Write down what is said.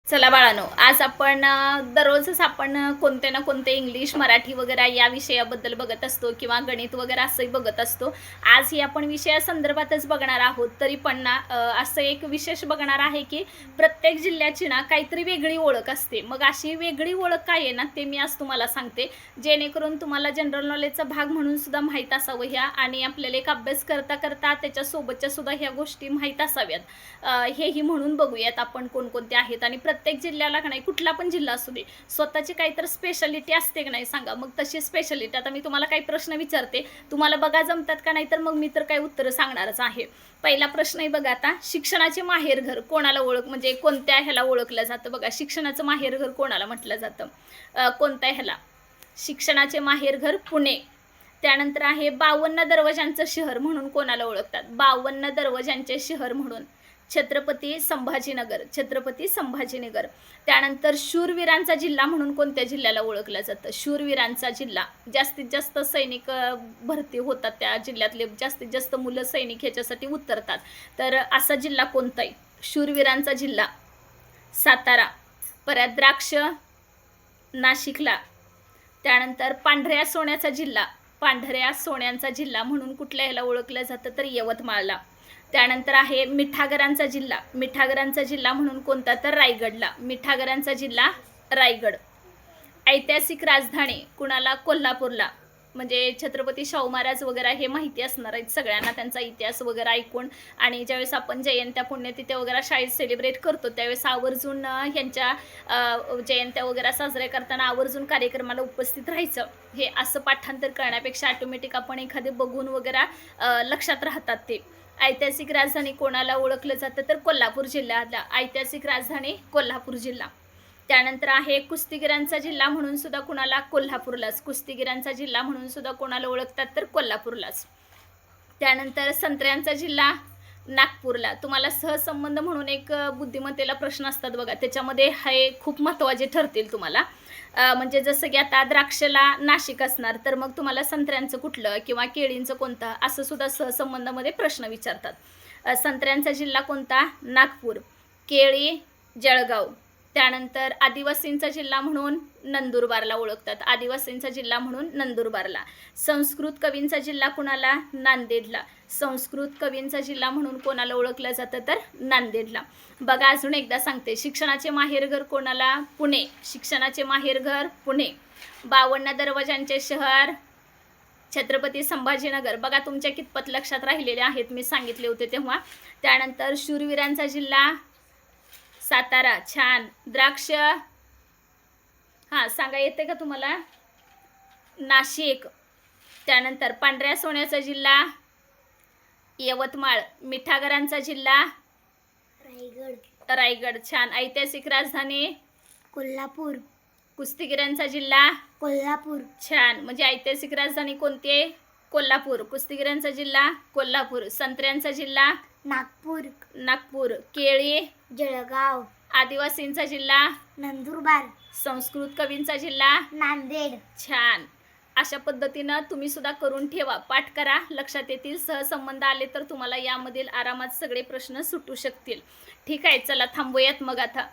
चला बाळांनो, आज आपण दररोजच आपण कोणते ना कोणते इंग्लिश, मराठी वगैरे या विषयाबद्दल बघत असतो किंवा गणित वगैरे असंही बघत असतो. आजही आपण विषयासंदर्भातच बघणार आहोत. तरी पण ना असं एक विशेष बघणार आहे की प्रत्येक जिल्ह्याची ना काहीतरी वेगळी ओळख असते. मग अशी वेगळी ओळख काय आहे ना, ते मी आज तुम्हाला सांगते, जेणेकरून तुम्हाला जनरल नॉलेजचा भाग म्हणून सुद्धा माहीत असावं ह्या, आणि आपल्याला एक अभ्यास करता करता त्याच्यासोबतच्या सुद्धा ह्या गोष्टी माहीत असाव्यात. हेही म्हणून बघूयात आपण कोणकोणते आहेत. आणि प्रत्येक जिल्ह्याला का नाही, कुठला पण जिल्हा असू दे, स्वतःची काहीतरी स्पेशालिटी असते की नाही सांगा. मग तशी स्पेशालिटी, आता मी तुम्हाला काही प्रश्न विचारते, तुम्हाला बघा जमतात का नाही, तर मग मी तर काही उत्तरं सांगणारच आहे. पहिला प्रश्नही बघा आता, शिक्षणाचे माहेरघर कोणाला म्हणजे कोणत्या ह्याला ओळखलं जातं? बघा, शिक्षणाचं माहेरघर कोणाला म्हटलं जातं? कोणत्या ह्याला? शिक्षणाचे माहेरघर पुणे. त्यानंतर आहे 52 दरवाजांचं शहर म्हणून कोणाला ओळखतात? 52 दरवाजांचे शहर म्हणून छत्रपती संभाजीनगर. छत्रपती संभाजीनगर. त्यानंतर शूरवीरांचा जिल्हा म्हणून कोणत्या जिल्ह्याला ओळखलं जातं? शूरवीरांचा जिल्हा. जास्तीत जास्त सैनिक भरती होतात त्या जिल्ह्यातले, जास्तीत जास्त मुलं सैनिक ह्याच्यासाठी उतरतात. तर असा जिल्हा कोणता आहे? शूरवीरांचा जिल्हा सातारा. परत द्राक्ष नाशिकला. त्यानंतर पांढऱ्या सोन्याचा जिल्हा, पांढऱ्या सोन्यांचा जिल्हा म्हणून कुठल्या ह्याला ओळखलं जातं? तर यवतमाळला. त्यानंतर आहे मिठागरांचा जिल्हा. मिठागरांचा जिल्हा म्हणून कोणता? तर रायगडला. मिठागरांचा जिल्हा रायगड. ऐतिहासिक राजधानी कुणाला? कोल्हापूरला. म्हणजे छत्रपती शाहू महाराज वगैरे हे माहिती असणार आहेत सगळ्यांना, त्यांचा इतिहास वगैरे ऐकून. आणि ज्यावेळेस आपण जयंत्या पुण्यतिथ्या वगैरे शाळेत सेलिब्रेट करतो, त्यावेळेस आवर्जून ह्यांच्या जयंत्या वगैरे साजऱ्या करताना आवर्जून कार्यक्रमाला उपस्थित राहायचं. हे असं पाठांतर करण्यापेक्षा ऑटोमॅटिक आपण एखादे बघून वगैरे लक्षात राहतात ते. ऐतिहासिक राजधानी कोणाला ओळखलं जातं? तर कोल्हापूर जिल्ह्याला. ऐतिहासिक राजधानी कोल्हापूर जिल्हा. त्यानंतर आहे कुस्तीगिरांचा जिल्हा म्हणून सुद्धा कुणाला? कोल्हापूरलाच. कुस्तीगिरांचा जिल्हा म्हणून सुद्धा कोणाला ओळखतात? तर कोल्हापूरलाच. त्यानंतर संत्र्यांचा जिल्हा नागपूरला. तुम्हाला सहसंबंध म्हणून एक बुद्धिमत्तेला प्रश्न असतात बघा, त्याच्यामध्ये हे खूप महत्त्वाचे ठरतील तुम्हाला. म्हणजे जसं की आता द्राक्षला नाशिक असणार, तर मग तुम्हाला संत्र्यांचं कुठलं किंवा केळींचं कोणतं, असं सुद्धा सहसंबंधामध्ये प्रश्न विचारतात. संत्र्यांचा जिल्हा कोणता? नागपूर. केळी जळगाव. त्यानंतर आदिवासींचा जिल्हा म्हणून नंदुरबारला ओळखतात. आदिवासींचा जिल्हा म्हणून नंदुरबारला. संस्कृत कवींचा जिल्हा कुणाला? नांदेडला. संस्कृत कवींचा जिल्हा म्हणून कोणाला ओळखलं जातं? तर नांदेडला. बघा, अजून एकदा सांगते, शिक्षणाचे माहेरघर कोणाला? पुणे. शिक्षणाचे माहेरघर पुणे. 52 दरवाजांचे शहर छत्रपती संभाजीनगर. बघा, तुमच्या कितपत लक्षात राहिलेले आहेत, मी सांगितले होते तेव्हा. त्यानंतर शूरवीरांचा जिल्हा सातारा. छान. द्राक्ष, हां सांगा येते का तुम्हाला? नाशिक. त्यानंतर पांढऱ्या सोन्याचा जिल्हा यवतमाळ. मिठागरांचा जिल्हा रायगड. रायगड. छान. ऐतिहासिक राजधानी कोल्हापूर. कुस्तीगिरांचा जिल्हा कोल्हापूर. छान. म्हणजे ऐतिहासिक राजधानी कोणती आहे? कोल्हापूर. कुस्तीगिरांचा जिल्हा कोल्हापूर. संत्र्यांचा जिल्हा नागपूर. नागपूर. केळी जळगाव. आदिवासींचा जिल्हा नंदुरबार. संस्कृत कवींचा जिल्हा नांदेड. छान. अशा पद्धतीनं तुम्ही सुद्धा करून ठेवा, पाठ करा, लक्षात येतील. सहसंबंध आले तर तुम्हाला यामधील आरामात सगळे प्रश्न सुटू शकतील. ठीक आहे, चला थांबूयात मग आता.